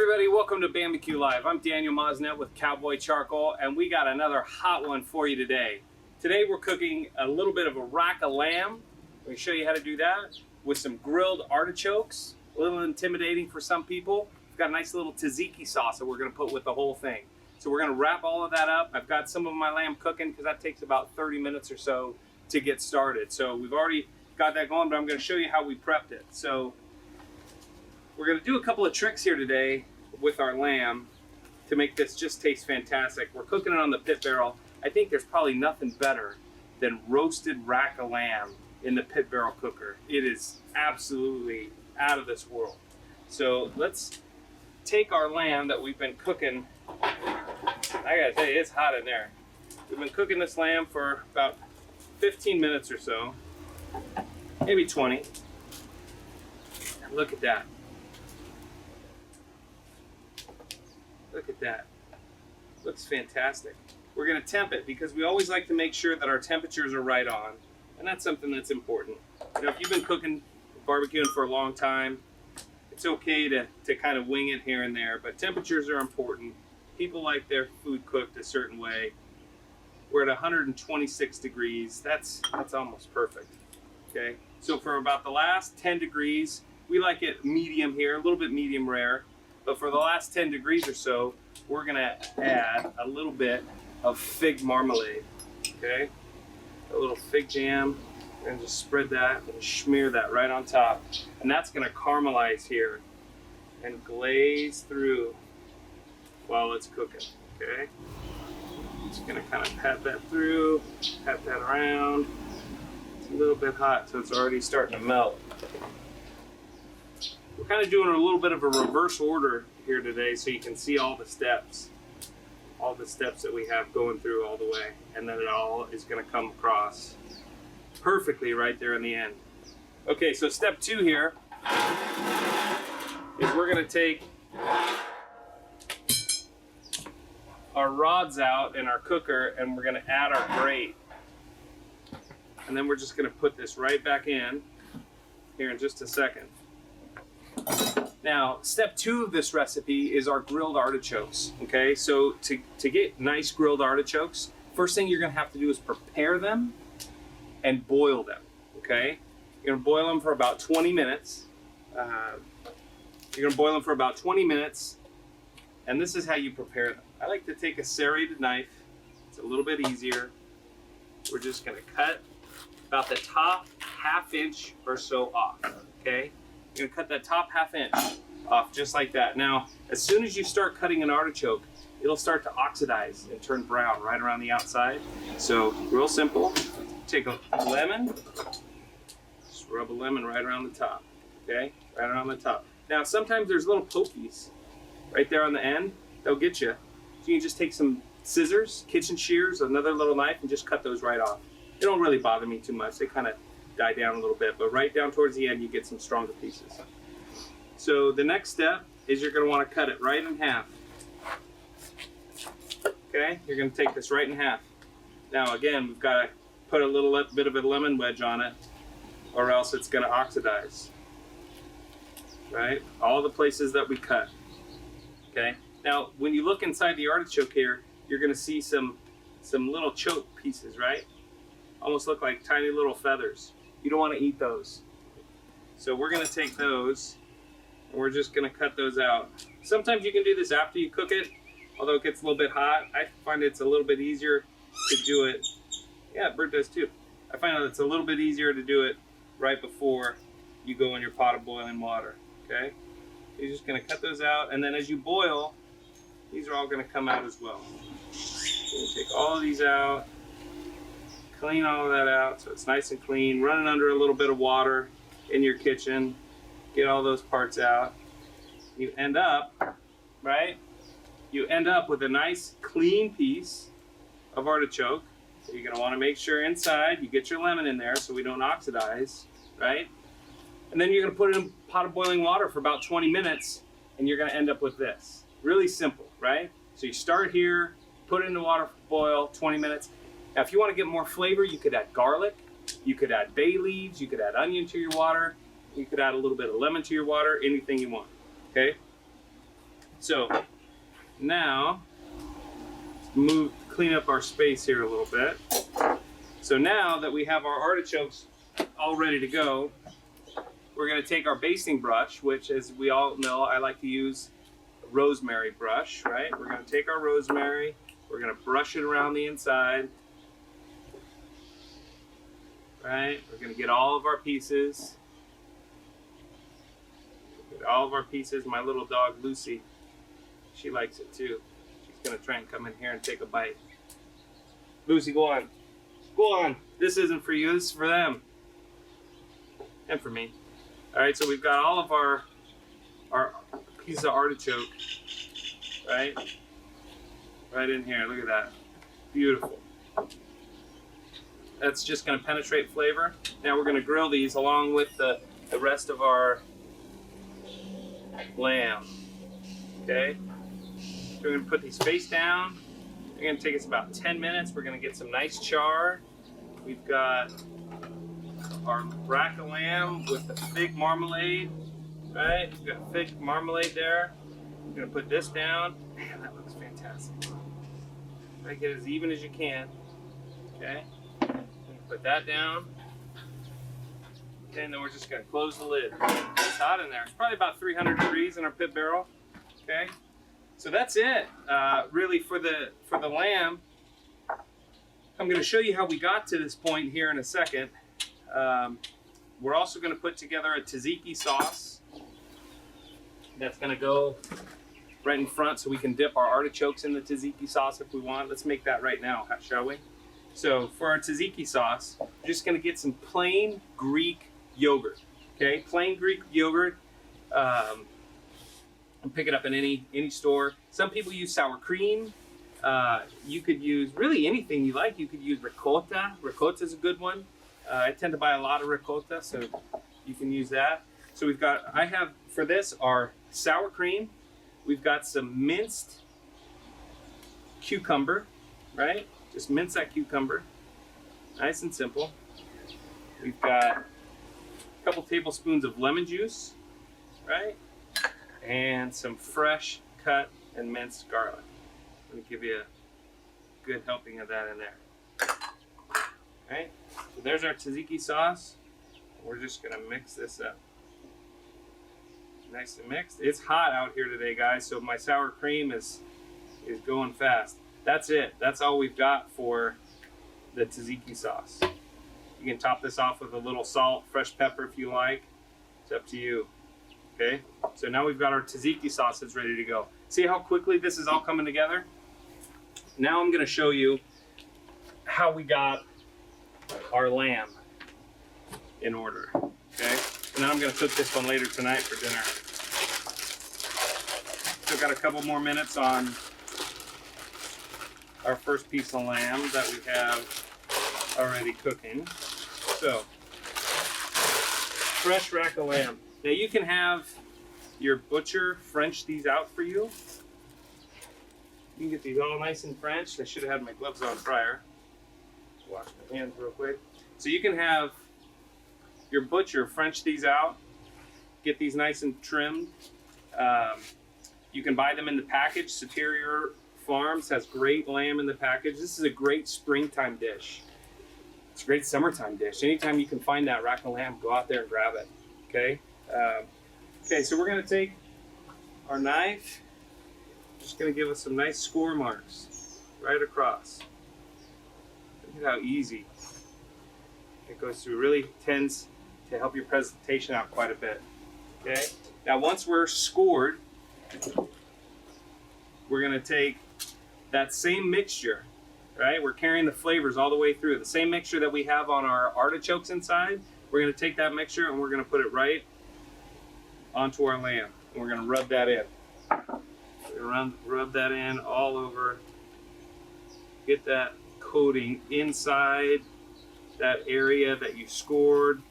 everybody, welcome to Bama-Q Live. I'm Daniel Mosnet with Cowboy Charcoal, and we got another hot one for you today. Today we're cooking a little bit of a rack of lamb. Let me show you how to do that with some grilled artichokes. A little intimidating for some people. We've got a nice little tzatziki sauce that we're going to put with the whole thing. So we're going to wrap all of that up. I've got some of my lamb cooking because that takes about 30 minutes or so to get started. So we've already got that going, but I'm going to show you how we prepped it. So we're going to do a couple of tricks here today with our lamb to make this just taste fantastic. We're cooking it on the pit barrel. I think there's probably nothing better than roasted rack of lamb in the pit barrel cooker. It is absolutely out of this world. So let's take our lamb that we've been cooking. I gotta tell you, it's hot in there. We've been cooking this lamb for about 15 minutes or so, maybe 20. And look at that. Look at that. Looks fantastic. We're going to temp it because we always like to make sure that our temperatures are right on. And that's something that's important. You know, if you've been cooking, barbecuing for a long time, it's okay to kind of wing it here and there, but temperatures are important. People like their food cooked a certain way. We're at 126 degrees. That's almost perfect. Okay? So for about the last 10 degrees, we like it medium here, a little bit medium rare. But for the last 10 degrees or so, we're gonna add a little bit of fig marmalade, okay? A little fig jam, and just spread that and smear that right on top. And that's gonna caramelize here and glaze through while it's cooking, okay? Just gonna kind of pat that through, pat that around. It's a little bit hot, so it's already starting to melt. We're kind of doing a little bit of a reverse order here today so you can see all the steps that we have going through all the way, and then it all is going to come across perfectly right there in the end. Okay, so step 2 here is we're going to take our rods out in our cooker and we're going to add our grate, and then we're just going to put this right back in here in just a second. Now, step 2 of this recipe is our grilled artichokes, okay? So to get nice grilled artichokes, first thing you're gonna have to do is prepare them and boil them, okay? You're gonna boil them for about 20 minutes. And this is how you prepare them. I like to take a serrated knife. It's a little bit easier. We're just gonna cut about the top ½ inch or so off, okay? You're gonna cut that top ½ inch off just like that. Now, as soon as you start cutting an artichoke, it'll start to oxidize and turn brown right around the outside. So, real simple. Take a lemon, just rub a lemon right around the top, okay? Right around the top. Now, sometimes there's little pokies right there on the end. They'll get you. So you can just take some scissors, kitchen shears, another little knife, and just cut those right off. They don't really bother me too much. They kind of die down a little bit, but right down towards the end you get some stronger pieces. So the next step is you're going to want to cut it right in half. Okay, you're going to take this right in half. Now again, we've got to put a little bit of a lemon wedge on it or else it's going to oxidize. Right? All the places that we cut. Okay, now when you look inside the artichoke here, you're going to see some little choke pieces, right? Almost look like tiny little feathers. You don't want to eat those. So we're going to take those and we're just going to cut those out. Sometimes you can do this after you cook it, although it gets a little bit hot. I find it's a little bit easier to do it. Yeah, Bert does too. I find that it's a little bit easier to do it right before you go in your pot of boiling water. Okay? You're just going to cut those out, and then as you boil, these are all going to come out as well. So you take all of these out. Clean all of that out so it's nice and clean. Run it under a little bit of water in your kitchen. Get all those parts out. You end up, right? You end up with a nice clean piece of artichoke. So you're gonna wanna make sure inside you get your lemon in there so we don't oxidize, right? And then you're gonna put it in a pot of boiling water for about 20 minutes and you're gonna end up with this. Really simple, right? So you start here, put it in the water for boil, 20 minutes. Now, if you want to get more flavor, you could add garlic, you could add bay leaves, you could add onion to your water, you could add a little bit of lemon to your water, anything you want, okay? So now, clean up our space here a little bit. So now that we have our artichokes all ready to go, we're going to take our basting brush, which, as we all know, I like to use a rosemary brush, right? We're going to take our rosemary, we're going to brush it around the inside, right? We're going to get all of our pieces. Get all of our pieces. My little dog, Lucy, she likes it too. She's going to try and come in here and take a bite. Lucy, go on. Go on. This isn't for you, this is for them. And for me. All right, so we've got all of our piece of artichoke, right? Right in here, look at that. Beautiful. That's just gonna penetrate flavor. Now we're gonna grill these along with the rest of our lamb, okay? So we're gonna put these face down. They're gonna take us about 10 minutes. We're gonna get some nice char. We've got our rack of lamb with the fig marmalade, right? We've got fig marmalade there. We're gonna put this down. Man, that looks fantastic. Try to get as even as you can, okay? Put that down. Okay, and then we're just gonna close the lid. It's hot in there. It's probably about 300 degrees in our pit barrel, okay? So that's it, really, for the lamb. I'm gonna show you how we got to this point here in a second. We're also going to put together a tzatziki sauce that's going to go right in front so we can dip our artichokes in the tzatziki sauce if we want. Let's make that right now, shall we? So for our tzatziki sauce, we're just going to get some plain Greek yogurt. Okay, plain Greek yogurt. And pick it up in any store. Some people use sour cream. You could use really anything you like. You could use ricotta. Ricotta is a good one. I tend to buy a lot of ricotta, so you can use that. So I have for this our sour cream. We've got some minced cucumber, right? Just mince that cucumber. Nice and simple. We've got a couple tablespoons of lemon juice, right? And some fresh cut and minced garlic. Let me give you a good helping of that in there. Right? So there's our tzatziki sauce. We're just gonna mix this up. Nice and mixed. It's hot out here today, guys, so my sour cream is going fast. That's it. That's all we've got for the tzatziki sauce. You can top this off with a little salt, fresh pepper if you like. It's up to you. Okay? So now we've got our tzatziki sauce that's ready to go. See how quickly this is all coming together? Now I'm gonna show you how we got our lamb in order, okay? And then I'm gonna cook this one later tonight for dinner. Still got a couple more minutes on our first piece of lamb that we have already cooking. So, fresh rack of lamb. Now you can have your butcher French these out for you. You can get these all nice and French. I should have had my gloves on prior. Wash my hands real quick. So you can have your butcher French these out, get these nice and trimmed. You can buy them in the package. Superior Farms has great lamb in the package. This is a great springtime dish. It's a great summertime dish. Anytime you can find that rack of lamb, go out there and grab it. Okay. Okay. So we're gonna take our knife. Just gonna give us some nice score marks right across. Look at how easy it goes through. Really tends to help your presentation out quite a bit. Okay. Now once we're scored, we're gonna take that same mixture, right? We're carrying the flavors all the way through. The same mixture that we have on our artichokes inside, we're gonna take that mixture and we're gonna put it right onto our lamb. And we're gonna rub that in. Rub that in all over. Get that coating inside that area that you scored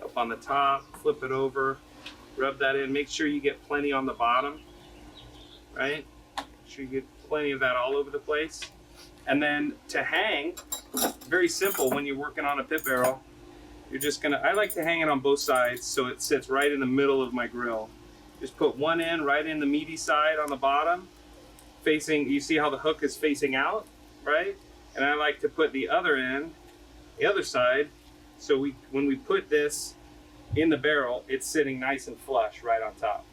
up on the top. Flip it over. Rub that in. Make sure you get plenty on the bottom, right? Make sure you get plenty of that all over the place. And then to hang, very simple when you're working on a pit barrel. You're just gonna, I like to hang it on both sides so it sits right in the middle of my grill. Just put one end right in the meaty side on the bottom, facing, you see how the hook is facing out, right? And I like to put the other end, the other side, so when we put this in the barrel, it's sitting nice and flush right on top.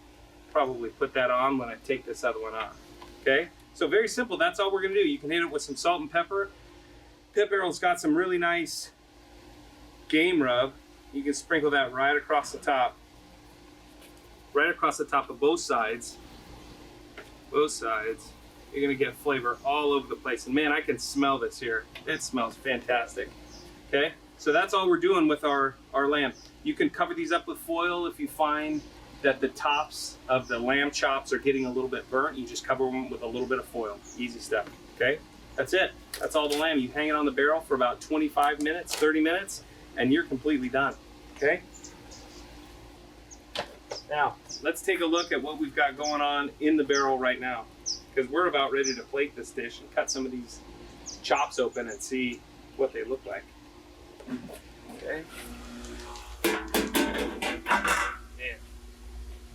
Probably put that on when I take this other one off, okay? So very simple, that's all we're gonna do. You can hit it with some salt and pepper. Pit barrel's got some really nice game rub. You can sprinkle that right across the top of both sides. Both sides. You're gonna get flavor all over the place. And man, I can smell this here. It smells fantastic. Okay, so that's all we're doing with our lamb. You can cover these up with foil if you find that the tops of the lamb chops are getting a little bit burnt. You just cover them with a little bit of foil. Easy stuff, okay? That's it. That's all the lamb. You hang it on the barrel for about 25 minutes, 30 minutes, and you're completely done, okay? Now, let's take a look at what we've got going on in the barrel right now, because we're about ready to plate this dish and cut some of these chops open and see what they look like. Okay. Man.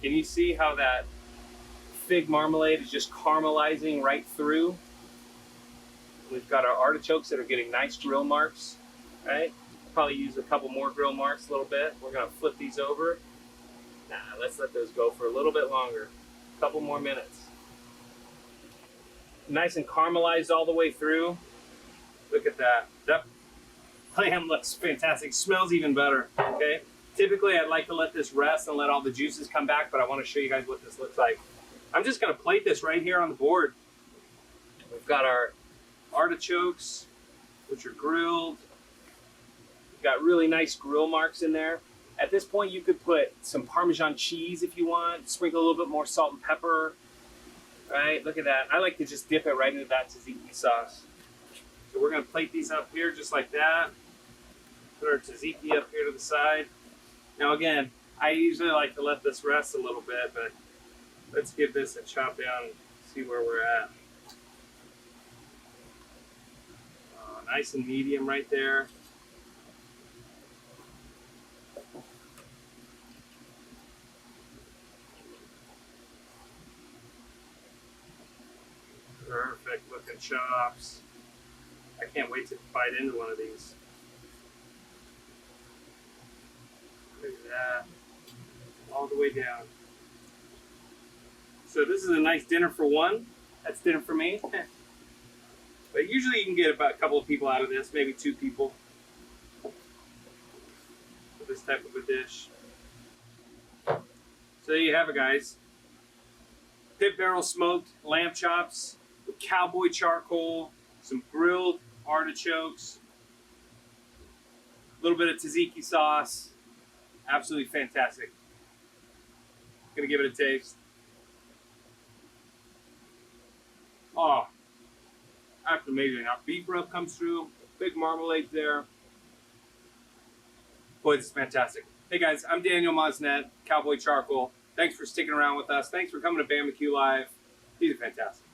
Can you see how that fig marmalade is just caramelizing right through? We've got our artichokes that are getting nice grill marks, right? Probably use a couple more grill marks a little bit. We're gonna flip these over. Nah, let's let those go for a little bit longer. A couple more minutes. Nice and caramelized all the way through. Look at that. That lamb looks fantastic. Smells even better, okay? Typically, I'd like to let this rest and let all the juices come back, but I want to show you guys what this looks like. I'm just going to plate this right here on the board. We've got our artichokes, which are grilled. We've got really nice grill marks in there. At this point, you could put some Parmesan cheese if you want, sprinkle a little bit more salt and pepper, right? Look at that. I like to just dip it right into that tzatziki sauce. So we're going to plate these up here just like that. Put our tzatziki up here to the side. Now again, I usually like to let this rest a little bit, but let's give this a chop down and see where we're at. Nice and medium right there. Perfect looking chops. I can't wait to bite into one of these. Look at that. All the way down. So this is a nice dinner for one. That's dinner for me. But usually you can get about a couple of people out of this, maybe 2 people. For this type of a dish. So there you have it, guys. Pit barrel smoked lamb chops with cowboy charcoal, some grilled artichokes, a little bit of tzatziki sauce. Absolutely fantastic. Gonna give it a taste. Oh, that's amazing. Our beef rub comes through, big marmalade there. Boy, this is fantastic. Hey guys, I'm Daniel Mosnet, Cowboy Charcoal. Thanks for sticking around with us. Thanks for coming to Bama-Q Live. These are fantastic.